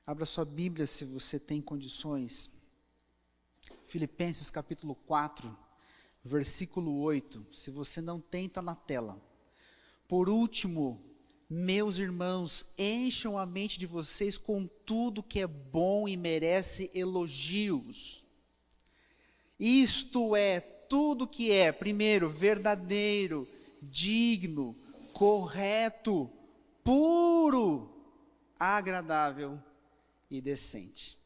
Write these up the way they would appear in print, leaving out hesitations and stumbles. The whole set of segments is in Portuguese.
Abra sua Bíblia se você tem condições. Filipenses capítulo 4, versículo 8. Se você não tem, está na tela. Por último, meus irmãos, encham a mente de vocês com tudo que é bom e merece elogios. Isto é, tudo que é, primeiro, verdadeiro, digno, correto, puro, agradável e decente.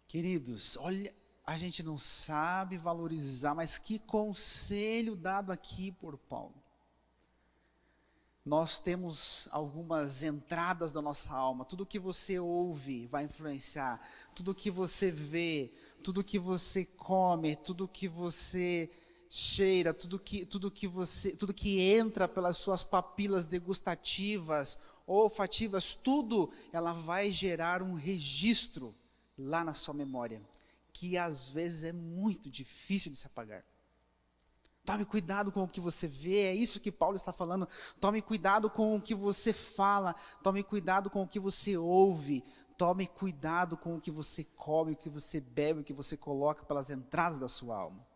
Queridos, olha, a gente não sabe valorizar, mas que conselho dado aqui por Paulo. Nós temos algumas entradas da nossa alma, tudo que você ouve vai influenciar, tudo que você vê, tudo que você come, tudo que você cheira, tudo que entra pelas suas papilas degustativas, olfativas, tudo, ela vai gerar um registro lá na sua memória, que às vezes é muito difícil de se apagar. Tome cuidado com o que você vê, é isso que Paulo está falando. Tome cuidado com o que você fala, tome cuidado com o que você ouve, tome cuidado com o que você come, o que você bebe, o que você coloca pelas entradas da sua alma.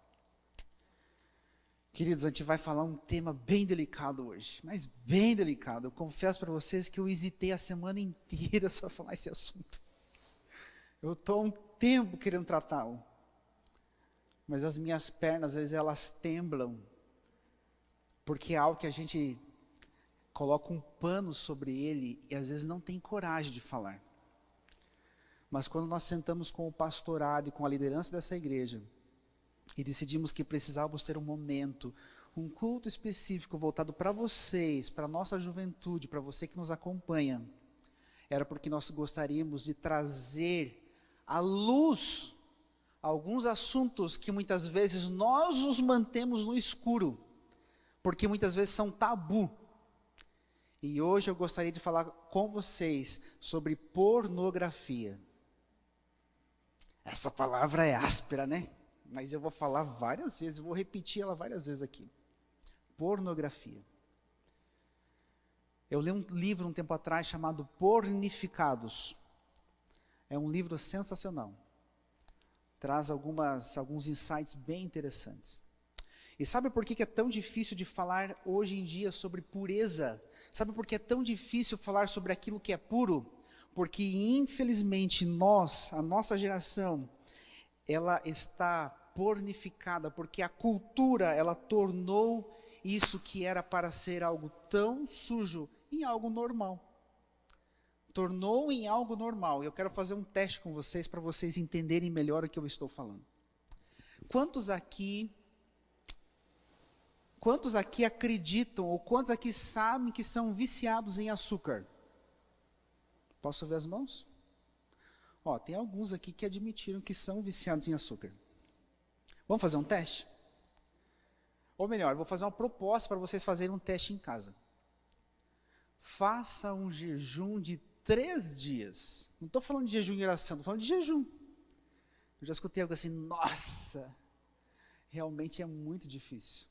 Queridos, a gente vai falar um tema bem delicado hoje, mas bem delicado. Eu confesso para vocês que eu hesitei a semana inteira só falar esse assunto. Eu estou há um tempo querendo tratá-lo. Mas as minhas pernas, às vezes, elas temblam, porque é algo que a gente coloca um pano sobre ele e às vezes não tem coragem de falar. Mas quando nós sentamos com o pastorado e com a liderança dessa igreja, e decidimos que precisávamos ter um momento, um culto específico voltado para vocês, para a nossa juventude, para você que nos acompanha, era porque nós gostaríamos de trazer à luz alguns assuntos que muitas vezes nós os mantemos no escuro, porque muitas vezes são tabu. E hoje eu gostaria de falar com vocês sobre pornografia. Essa palavra é áspera, né? Mas eu vou falar várias vezes, eu vou repetir ela várias vezes aqui. Pornografia. Eu li um livro um tempo atrás chamado Pornificados. É um livro sensacional. Traz alguns insights bem interessantes. E sabe por que é tão difícil de falar hoje em dia sobre pureza? Sabe por que é tão difícil falar sobre aquilo que é puro? Porque infelizmente a nossa geração, ela está pornificada, porque a cultura, ela tornou isso que era para ser algo tão sujo em algo normal. Tornou em algo normal. Eu quero fazer um teste com vocês para vocês entenderem melhor o que eu estou falando. Quantos aqui acreditam ou quantos aqui sabem que são viciados em açúcar? Posso ver as mãos? Tem alguns aqui que admitiram que são viciados em açúcar. Vamos fazer um teste? Ou melhor, vou fazer uma proposta para vocês fazerem um teste em casa. Faça um jejum de 3 dias. Não estou falando de jejum em oração, estou falando de jejum. Eu já escutei algo assim, nossa, realmente é muito difícil.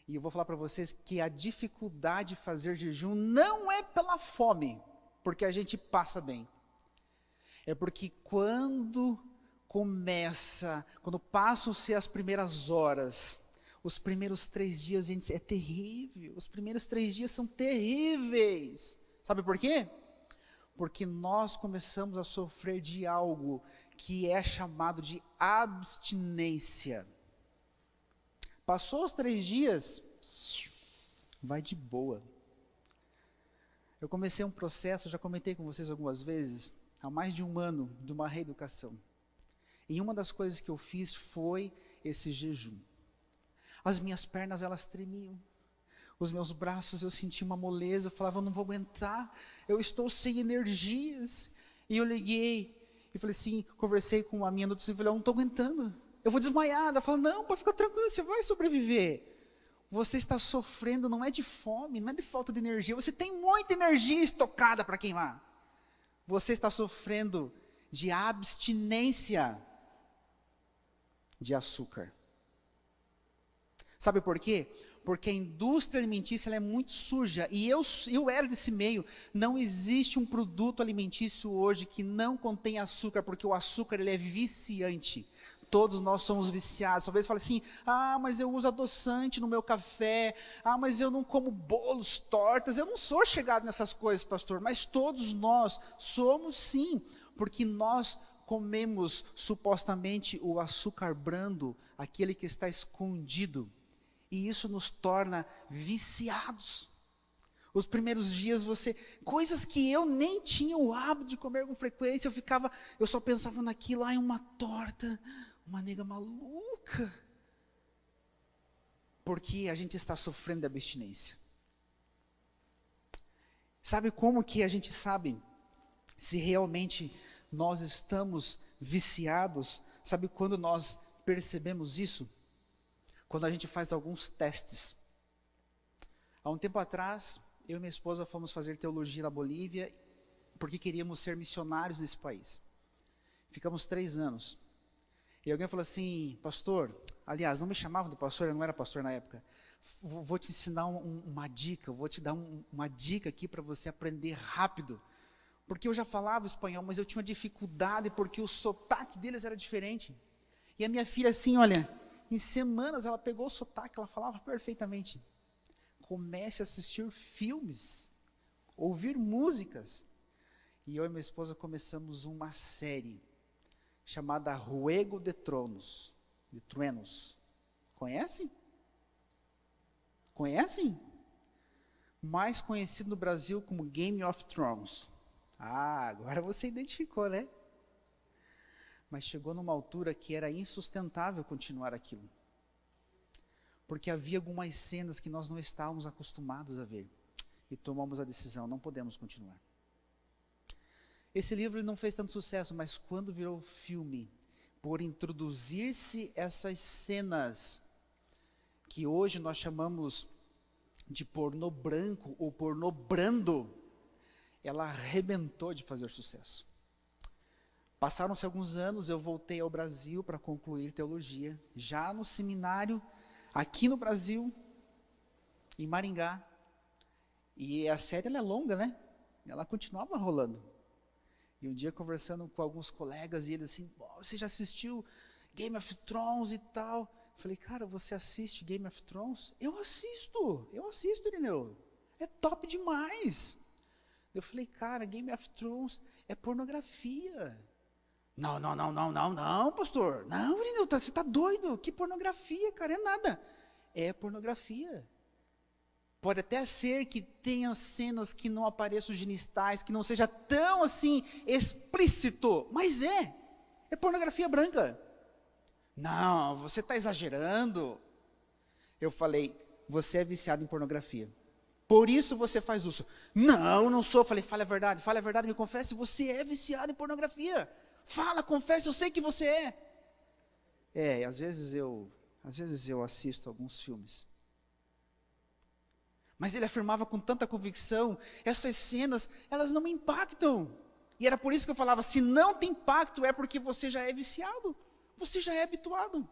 E eu vou falar para vocês que a dificuldade de fazer jejum não é pela fome, porque a gente passa bem. É porque quando passam-se as primeiras horas, os primeiros 3 dias, gente, é terrível. Os primeiros 3 dias são terríveis. Sabe por quê? Porque nós começamos a sofrer de algo que é chamado de abstinência. Passou os 3 dias, vai de boa. Eu comecei um processo, já comentei com vocês algumas vezes, há mais de 1 ano, de uma reeducação. E uma das coisas que eu fiz foi esse jejum. As minhas pernas, elas tremiam. Os meus braços, eu sentia uma moleza, eu falava, eu não vou aguentar, eu estou sem energias. E eu liguei, e falei assim, conversei com a minha nutricionista, e falei, eu não estou aguentando, eu vou desmaiar. Ela falou, não, pode ficar tranquilo, você vai sobreviver. Você está sofrendo, não é de fome, não é de falta de energia, você tem muita energia estocada para queimar. Você está sofrendo de abstinência de açúcar. Sabe por quê? Porque a indústria alimentícia ela é muito suja, e eu era desse meio. Não existe um produto alimentício hoje que não contém açúcar, porque o açúcar ele é viciante. Todos nós somos viciados. Talvez fale assim, mas eu uso adoçante no meu café, mas eu não como bolos, tortas. Eu não sou chegado nessas coisas, pastor, mas todos nós somos sim, porque nós comemos supostamente o açúcar brando, aquele que está escondido, e isso nos torna viciados. Os primeiros dias coisas que eu nem tinha o hábito de comer com frequência, eu só pensava naquilo, uma torta, uma nega maluca, porque a gente está sofrendo de abstinência. Sabe como que a gente sabe se realmente nós estamos viciados? Sabe quando nós percebemos isso? Quando a gente faz alguns testes. Há um tempo atrás, eu e minha esposa fomos fazer teologia na Bolívia, porque queríamos ser missionários nesse país. Ficamos 3 anos. E alguém falou assim, pastor, aliás, não me chamavam de pastor, eu não era pastor na época. Vou te ensinar uma dica, vou te dar uma dica aqui para você aprender rápido. Porque eu já falava espanhol, mas eu tinha uma dificuldade, porque o sotaque deles era diferente. E a minha filha assim, olha, em semanas ela pegou o sotaque, ela falava perfeitamente. Comece a assistir filmes, ouvir músicas. E eu e minha esposa começamos uma série chamada Juego de Tronos. De Truenos. Conhecem? Conhecem? Mais conhecido no Brasil como Game of Thrones. Agora você identificou, né? Mas chegou numa altura que era insustentável continuar aquilo. Porque havia algumas cenas que nós não estávamos acostumados a ver. E tomamos a decisão, não podemos continuar. Esse livro não fez tanto sucesso, mas quando virou filme, por introduzir-se essas cenas, que hoje nós chamamos de pornô branco ou pornô brando, ela arrebentou de fazer sucesso. Passaram-se alguns anos, eu voltei ao Brasil para concluir teologia, já no seminário, aqui no Brasil, em Maringá. E a série ela é longa, né? Ela continuava rolando. E um dia conversando com alguns colegas, e eles assim, você já assistiu Game of Thrones e tal? Eu falei, cara, você assiste Game of Thrones? Eu assisto, Irineu. É top demais. Eu falei, cara, Game of Thrones é pornografia. Não, pastor. Não, Irineu, você está doido. Que pornografia, cara? É nada. É pornografia. Pode até ser que tenha cenas que não apareçam genitais, que não seja tão assim explícito, mas é pornografia branca. Não, você está exagerando. Eu falei, você é viciado em pornografia. Por isso você faz uso. Não sou. Eu falei, fale a verdade, me confesse, você é viciado em pornografia. Fala, confesse, eu sei que você é. Às vezes eu assisto alguns filmes. Mas ele afirmava com tanta convicção, essas cenas, elas não me impactam. E era por isso que eu falava, se não tem impacto, é porque você já é viciado. Você já é habituado.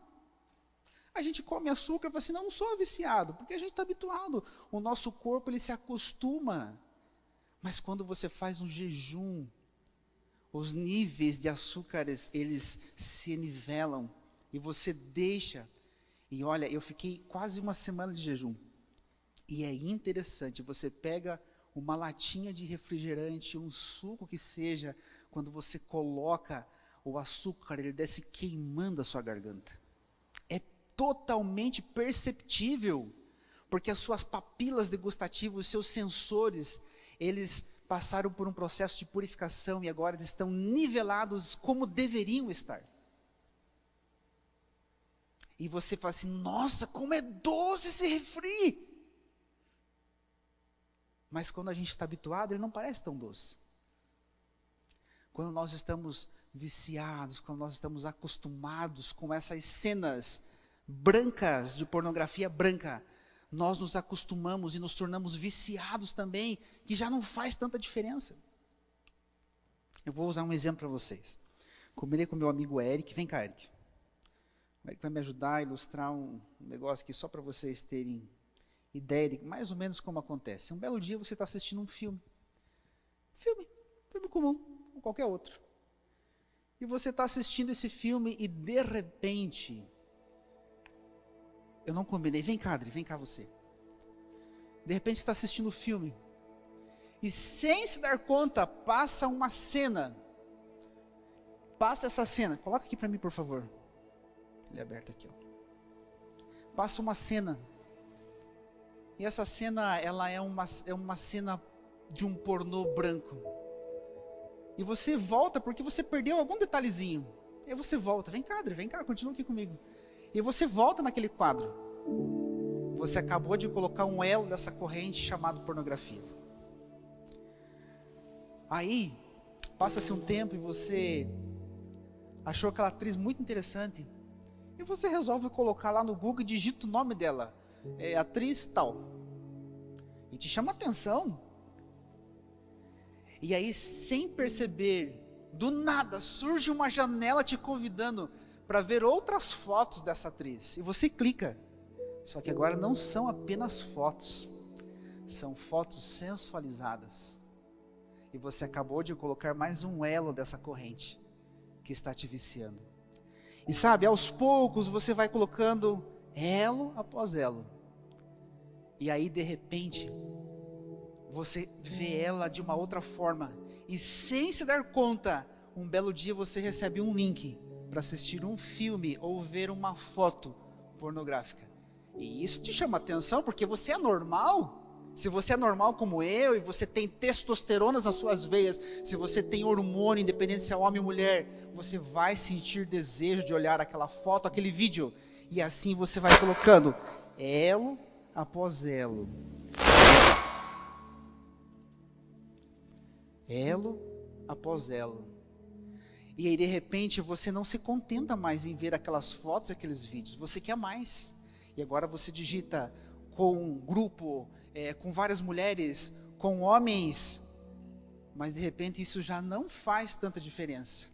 A gente come açúcar e fala assim, não sou viciado, porque a gente está habituado. O nosso corpo, ele se acostuma. Mas quando você faz um jejum, os níveis de açúcares, eles se nivelam. E você deixa. E olha, eu fiquei quase uma semana de jejum. E é interessante, você pega uma latinha de refrigerante, um suco que seja, quando você coloca o açúcar, ele desce queimando a sua garganta. É totalmente perceptível, porque as suas papilas degustativas, os seus sensores, eles passaram por um processo de purificação e agora eles estão nivelados como deveriam estar. E você fala assim, nossa, como é doce esse refri! Mas quando a gente está habituado, ele não parece tão doce. Quando nós estamos viciados, quando nós estamos acostumados com essas cenas brancas, de pornografia branca, nós nos acostumamos e nos tornamos viciados também, que já não faz tanta diferença. Eu vou usar um exemplo para vocês. Combinei com meu amigo Eric. Vem cá, Eric. O Eric vai me ajudar a ilustrar um negócio aqui só para vocês terem ideia de mais ou menos como acontece. Um belo dia você está assistindo um filme. Filme comum, como qualquer outro. E você está assistindo esse filme e de repente, eu não combinei, vem cá Adri, vem cá você. De repente você está assistindo o filme e sem se dar conta, passa uma cena. Passa essa cena, coloca aqui para mim por favor. Ele é aberto aqui, ó. Passa uma cena. E essa cena, ela é uma cena de um pornô branco. E você volta porque você perdeu algum detalhezinho. E aí você volta, vem cá Adri, vem cá, continua aqui comigo. E você volta naquele quadro. Você acabou de colocar um elo dessa corrente chamado pornografia. Aí, passa-se um tempo e você achou aquela atriz muito interessante. E você resolve colocar lá no Google e digita o nome dela. É atriz tal. E te chama atenção. E aí, sem perceber, do nada, surge uma janela te convidando para ver outras fotos dessa atriz. E você clica. Só que agora não são apenas fotos. São fotos sensualizadas. E você acabou de colocar mais um elo dessa corrente que está te viciando. E sabe, aos poucos você vai colocando elo após elo. E aí, de repente, você vê ela de uma outra forma. E sem se dar conta, um belo dia você recebe um link para assistir um filme ou ver uma foto pornográfica. E isso te chama atenção porque você é normal. Se você é normal como eu e você tem testosterona nas suas veias, se você tem hormônio, independente se é homem ou mulher, você vai sentir desejo de olhar aquela foto, aquele vídeo. E assim você vai colocando elo após elo. Elo após elo. E aí de repente você não se contenta mais em ver aquelas fotos, aqueles vídeos. Você quer mais. E agora você digita com um grupo, com várias mulheres, com homens. Mas de repente isso já não faz tanta diferença.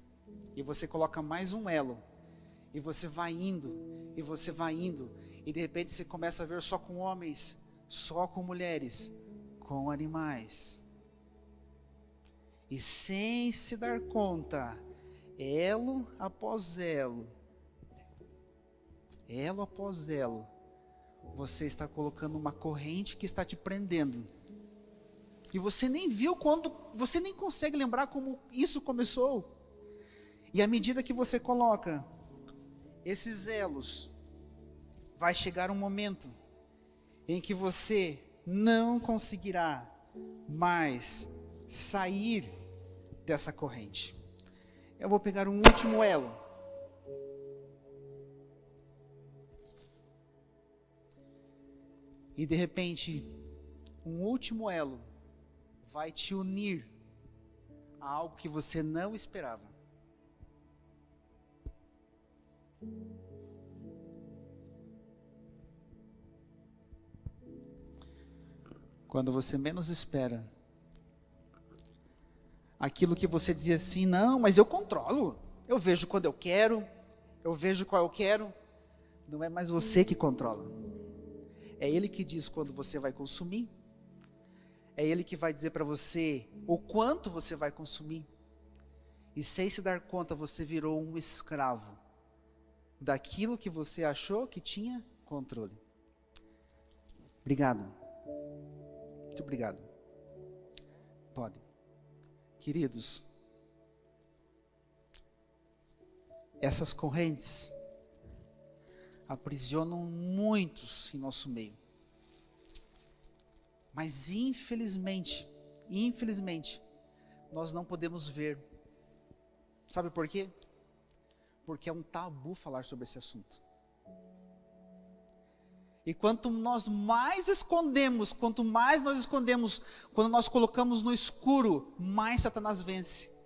E você coloca mais um elo. E você vai indo, e você vai indo. E de repente você começa a ver só com homens, só com mulheres, com animais. E sem se dar conta, elo após elo, você está colocando uma corrente que está te prendendo. E você nem viu quando, você nem consegue lembrar como isso começou. E à medida que você coloca esses elos, vai chegar um momento em que você não conseguirá mais sair dessa corrente. Eu vou pegar um último elo. E de repente, um último elo vai te unir a algo que você não esperava. Quando você menos espera, aquilo que você dizia assim, não, mas eu controlo, eu vejo quando eu quero, eu vejo qual eu quero, não é mais você que controla. É Ele que diz quando você vai consumir, é Ele que vai dizer para você o quanto você vai consumir, e sem se dar conta você virou um escravo daquilo que você achou que tinha controle. Obrigado. Muito obrigado. Pode. Queridos, essas correntes aprisionam muitos em nosso meio. Mas infelizmente, nós não podemos ver. Sabe por quê? Porque é um tabu falar sobre esse assunto. E quanto nós mais escondemos, quando nós colocamos no escuro, mais Satanás vence.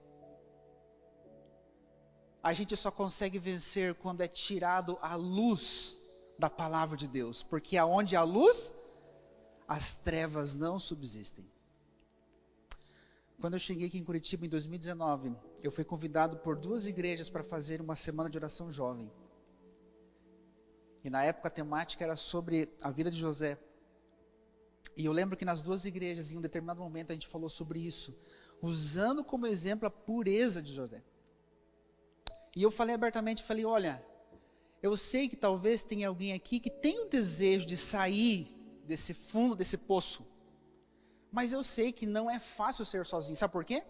A gente só consegue vencer quando é tirado a luz da palavra de Deus. Porque aonde há luz, as trevas não subsistem. Quando eu cheguei aqui em Curitiba em 2019, eu fui convidado por 2 igrejas para fazer uma semana de oração jovem. E na época a temática era sobre a vida de José. E eu lembro que nas duas igrejas, em um determinado momento, a gente falou sobre isso, usando como exemplo a pureza de José. E eu falei abertamente, falei, olha, eu sei que talvez tenha alguém aqui que tem o desejo de sair desse fundo, desse poço. Mas eu sei que não é fácil ser sozinho. Sabe por quê?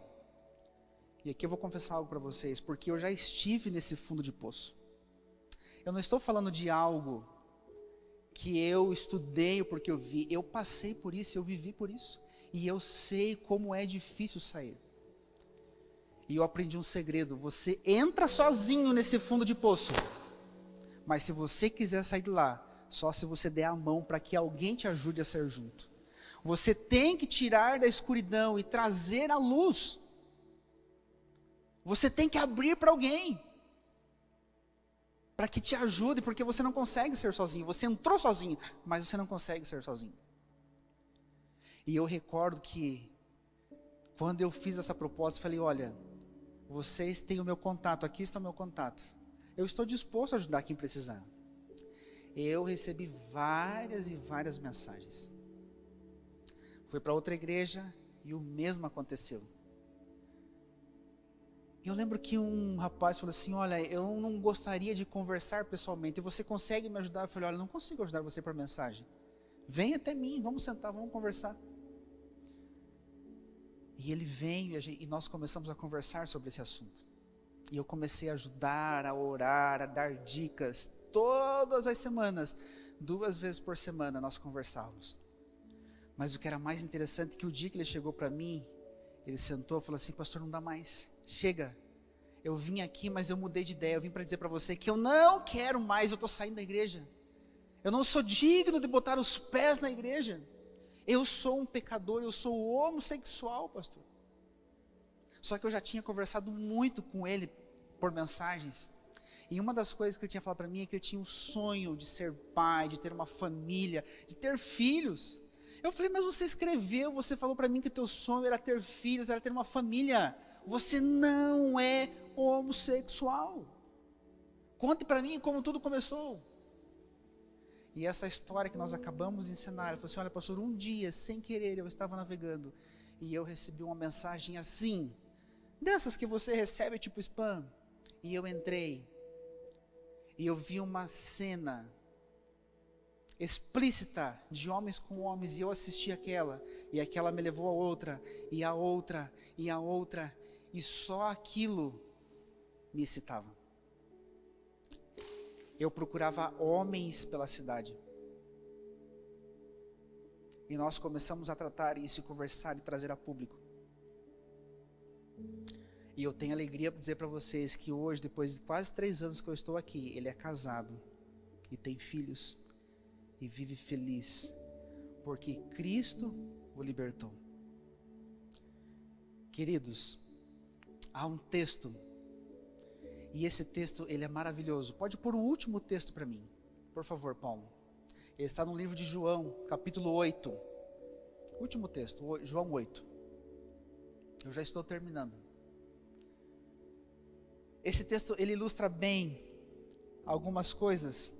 E aqui eu vou confessar algo para vocês, porque eu já estive nesse fundo de poço. Eu não estou falando de algo que eu estudei ou porque eu vi. Eu passei por isso, eu vivi por isso. E eu sei como é difícil sair. E eu aprendi um segredo. Você entra sozinho nesse fundo de poço. Mas se você quiser sair de lá, só se você der a mão para que alguém te ajude a sair junto. Você tem que tirar da escuridão e trazer a luz. Você tem que abrir para alguém. Para que te ajude, porque você não consegue ser sozinho. Você entrou sozinho, mas você não consegue ser sozinho. E eu recordo que, quando eu fiz essa proposta, eu falei, olha, vocês têm o meu contato, aqui está o meu contato. Eu estou disposto a ajudar quem precisar. Eu recebi várias e várias mensagens. Fui para outra igreja e o mesmo aconteceu. Eu lembro que um rapaz falou assim, olha, eu não gostaria de conversar pessoalmente, você consegue me ajudar? Eu falei, olha, não consigo ajudar você por mensagem. Vem até mim, vamos sentar, vamos conversar. E ele veio e nós começamos a conversar sobre esse assunto. E eu comecei a ajudar, a orar, a dar dicas. Todas as semanas, 2 vezes por semana nós conversávamos. Mas o que era mais interessante é que o dia que ele chegou para mim, ele sentou e falou assim, pastor, não dá mais, chega. Eu vim aqui, mas eu mudei de ideia, eu vim para dizer para você que eu não quero mais, eu estou saindo da igreja. Eu não sou digno de botar os pés na igreja. Eu sou um pecador, eu sou homossexual, pastor. Só que eu já tinha conversado muito com ele por mensagens. E uma das coisas que ele tinha falado para mim é que ele tinha um sonho de ser pai, de ter uma família, de ter filhos. Eu falei, mas você escreveu, você falou para mim que o teu sonho era ter filhos, era ter uma família. Você não é homossexual. Conte para mim como tudo começou. E essa história que nós acabamos de ensinar, ele falou assim, olha pastor, um dia, sem querer, eu estava navegando e eu recebi uma mensagem assim, dessas que você recebe tipo spam, e eu entrei e eu vi uma cena explícita de homens com homens, e eu assisti aquela, e aquela me levou a outra, e a outra, e a outra, e só aquilo me excitava. Eu procurava homens pela cidade. E nós começamos a tratar isso, e conversar e trazer a público. E eu tenho alegria para dizer para vocês que hoje, depois de quase 3 anos que eu estou aqui, ele é casado e tem filhos e vive feliz, porque Cristo o libertou. Queridos, há um texto, e esse texto ele é maravilhoso. Pode pôr o último texto para mim, por favor, Paulo. Ele está no livro de João, capítulo 8. Último texto, João 8. Eu já estou terminando. Esse texto ele ilustra bem algumas coisas.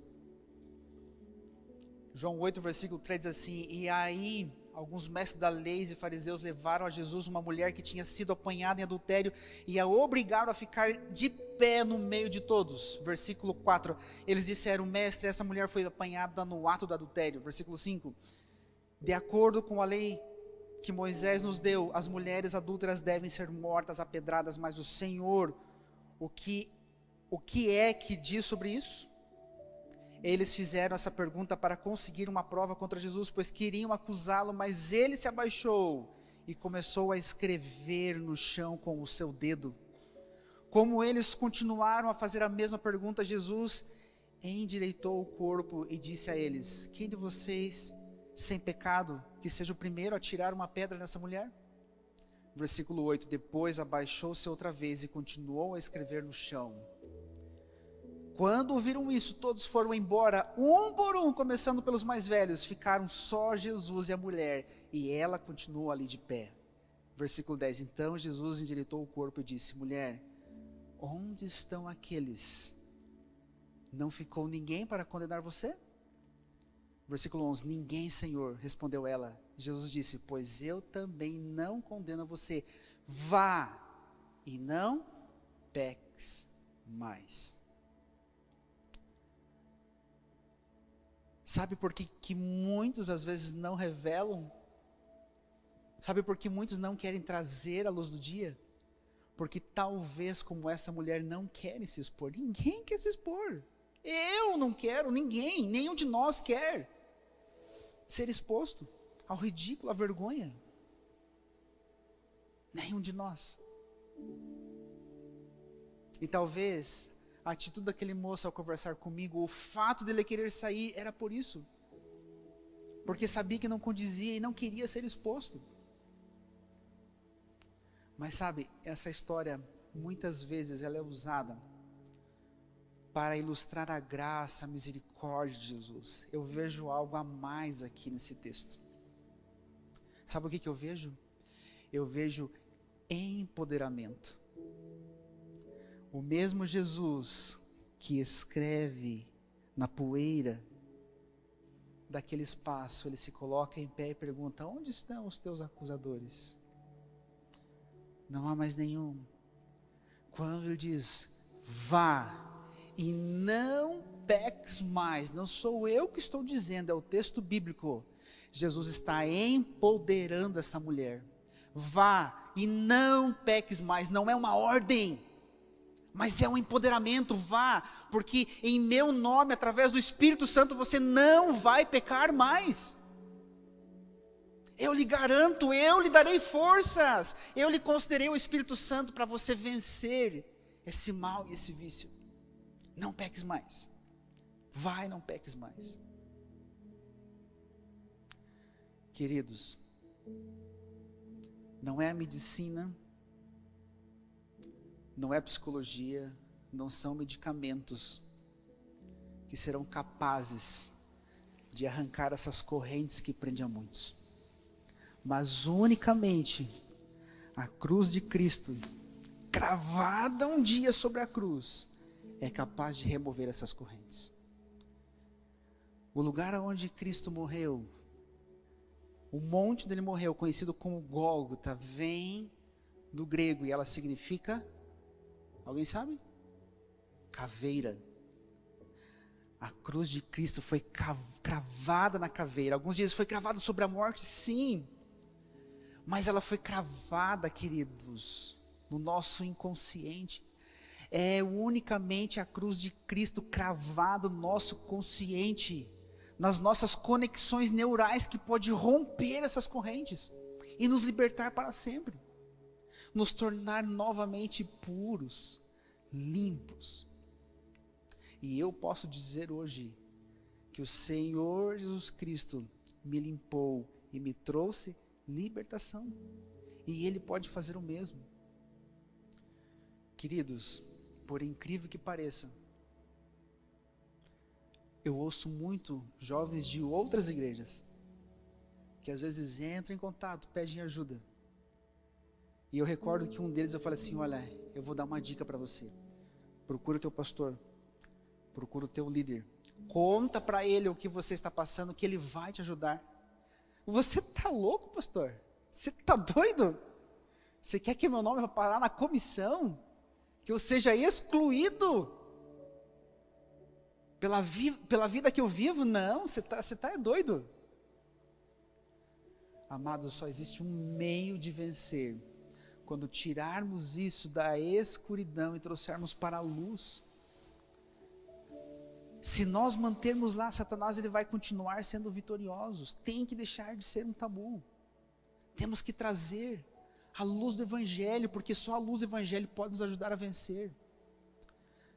João 8, versículo 3 diz assim, e aí alguns mestres da lei e fariseus levaram a Jesus uma mulher que tinha sido apanhada em adultério e a obrigaram a ficar de pé no meio de todos. Versículo 4, eles disseram, mestre, essa mulher foi apanhada no ato do adultério. Versículo 5, de acordo com a lei que Moisés nos deu, as mulheres adúlteras devem ser mortas a pedradas, mas o Senhor, o que é que diz sobre isso? Eles fizeram essa pergunta para conseguir uma prova contra Jesus, pois queriam acusá-lo, mas ele se abaixou e começou a escrever no chão com o seu dedo. Como eles continuaram a fazer a mesma pergunta, Jesus endireitou o corpo e disse a eles, quem de vocês, sem pecado, que seja o primeiro a tirar uma pedra nessa mulher? Versículo 8, depois abaixou-se outra vez e continuou a escrever no chão. Quando ouviram isso, todos foram embora, um por um, começando pelos mais velhos. Ficaram só Jesus e a mulher, e ela continuou ali de pé. Versículo 10, então Jesus endireitou o corpo e disse, mulher, onde estão aqueles? Não ficou ninguém para condenar você? Versículo 11, ninguém, Senhor, respondeu ela. Jesus disse: pois eu também não condeno você, vá e não peques mais. Sabe por que muitos às vezes não revelam? Sabe por que muitos não querem trazer a luz do dia? Porque talvez, como essa mulher, não querem se expor. Ninguém quer se expor. Eu não quero, ninguém, nenhum de nós quer ser exposto ao ridículo, à vergonha. Nenhum de nós. E talvez a atitude daquele moço ao conversar comigo, o fato dele querer sair, era por isso. Porque sabia que não condizia e não queria ser exposto. Mas sabe, essa história, muitas vezes, ela é usada para ilustrar a graça, a misericórdia de Jesus. Eu vejo algo a mais aqui nesse texto. Sabe o que eu vejo? Eu vejo empoderamento. O mesmo Jesus que escreve na poeira daquele espaço, ele se coloca em pé e pergunta: onde estão os teus acusadores? Não há mais nenhum. Quando ele diz: vá e não peques mais, não sou eu que estou dizendo, é o texto bíblico. Jesus está empoderando essa mulher. Vá e não peques mais, não é uma ordem, mas é um empoderamento. Vá, porque em meu nome, através do Espírito Santo, você não vai pecar mais. Eu lhe garanto, eu lhe darei forças, eu lhe concederei o Espírito Santo para você vencer esse mal e esse vício. Não peques mais. Vai, não peques mais. Queridos, não é a medicina, não é psicologia, não são medicamentos que serão capazes de arrancar essas correntes que prendem a muitos. Mas unicamente a cruz de Cristo, cravada um dia sobre a cruz, é capaz de remover essas correntes. O lugar onde Cristo morreu, o monte onde ele morreu, conhecido como Gólgota, vem do grego e ela significa, alguém sabe? Caveira. A cruz de Cristo foi cravada na caveira. Alguns dizem foi cravada sobre a morte, sim. Mas ela foi cravada, queridos, no nosso inconsciente. É unicamente a cruz de Cristo cravada no nosso consciente, nas nossas conexões neurais, que pode romper essas correntes e nos libertar para sempre, nos tornar novamente puros, limpos. E eu posso dizer hoje que o Senhor Jesus Cristo me limpou e me trouxe libertação, e Ele pode fazer o mesmo. Queridos, por incrível que pareça, eu ouço muito jovens de outras igrejas, que às vezes entram em contato, pedem ajuda, e eu recordo que um deles eu falei assim: olha, eu vou dar uma dica para você, procura o teu pastor, procura o teu líder, conta para ele o que você está passando, que ele vai te ajudar. Você está louco, pastor? Você está doido? Você quer que meu nome vá parar na comissão? Que eu seja excluído pela vida que eu vivo? Não, você tá doido. Amado, só existe um meio de vencer, quando tirarmos isso da escuridão e trouxermos para a luz. Se nós mantermos lá, Satanás ele vai continuar sendo vitorioso. Tem que deixar de ser um tabu. Temos que trazer a luz do Evangelho, porque só a luz do Evangelho pode nos ajudar a vencer.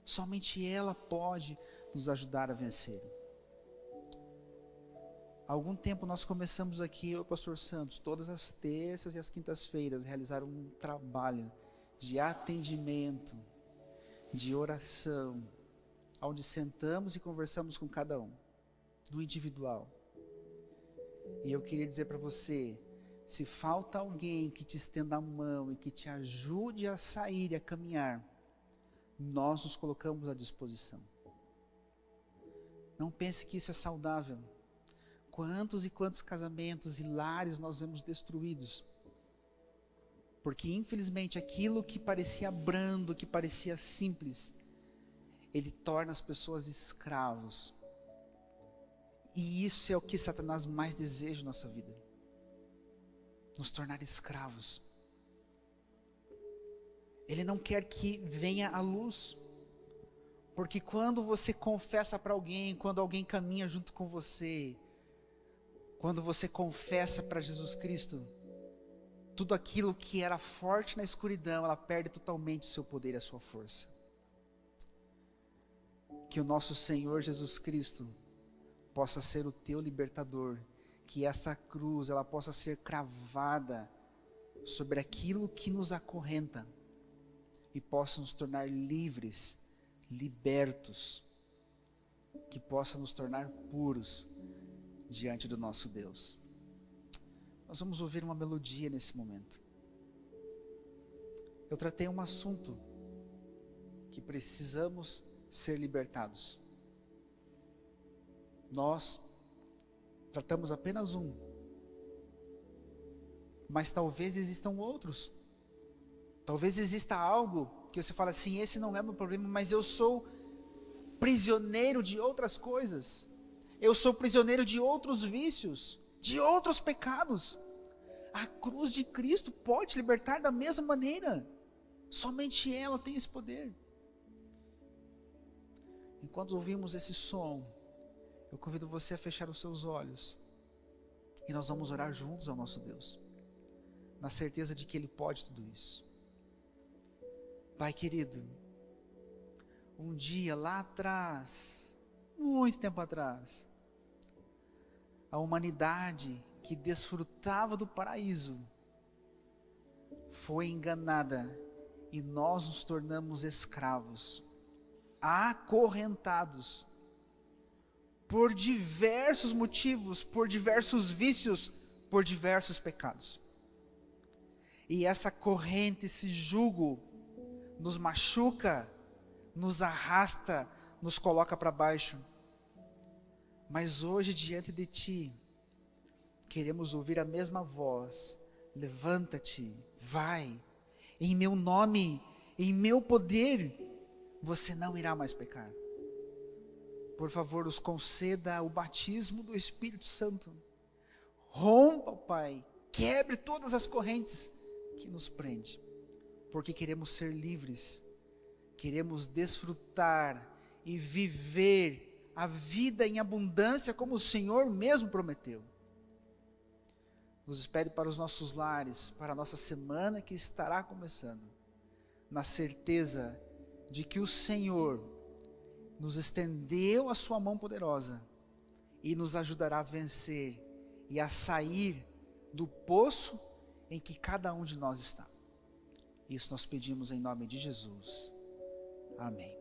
Somente ela pode nos ajudar a vencer. Há algum tempo nós começamos aqui, eu e o pastor Santos, todas as terças e as quintas-feiras, realizar um trabalho de atendimento, de oração, onde sentamos e conversamos com cada um, no individual. E eu queria dizer para você, se falta alguém que te estenda a mão e que te ajude a sair e a caminhar, nós nos colocamos à disposição. Não pense que isso é saudável. quantos e quantos casamentos e lares nós vemos destruídos, porque infelizmente aquilo que parecia brando, que parecia simples, ele torna as pessoas escravos. E isso é o que Satanás mais deseja na nossa vida, nos tornar escravos. Ele não quer que venha à luz, porque quando você confessa para alguém, quando alguém caminha junto com você, quando você confessa para Jesus Cristo, tudo aquilo que era forte na escuridão, ela perde totalmente o seu poder e a sua força. Que o nosso Senhor Jesus Cristo possa ser o teu libertador, que essa cruz ela possa ser cravada sobre aquilo que nos acorrenta e possa nos tornar livres, libertos, que possa nos tornar puros diante do nosso Deus. Nós vamos ouvir uma melodia nesse momento. Eu tratei um assunto que precisamos ser libertados. Nós tratamos apenas um, mas talvez existam outros. Talvez exista algo que você fala assim, esse não é meu problema, mas eu sou prisioneiro de outras coisas. Eu sou prisioneiro de outros vícios, de outros pecados. A cruz de Cristo pode te libertar da mesma maneira. Somente ela tem esse poder. Enquanto ouvimos esse som, eu convido você a fechar os seus olhos e nós vamos orar juntos ao nosso Deus, na certeza de que Ele pode tudo isso. Pai querido, um dia lá atrás, muito tempo atrás, a humanidade que desfrutava do paraíso foi enganada e nós nos tornamos escravos, acorrentados por diversos motivos, por diversos vícios, por diversos pecados. E essa corrente, esse jugo nos machuca, nos arrasta, nos coloca para baixo. Mas hoje diante de Ti, queremos ouvir a mesma voz: levanta-te, vai, em meu nome, em meu poder, você não irá mais pecar. Por favor, nos conceda o batismo do Espírito Santo. Rompa, Pai, quebre todas as correntes que nos prendem, porque queremos ser livres, queremos desfrutar e viver a vida em abundância como o Senhor mesmo prometeu. Nos espere para os nossos lares, para a nossa semana que estará começando, na certeza de que o Senhor nos estendeu a sua mão poderosa e nos ajudará a vencer e a sair do poço em que cada um de nós está. Isso nós pedimos em nome de Jesus. Amém.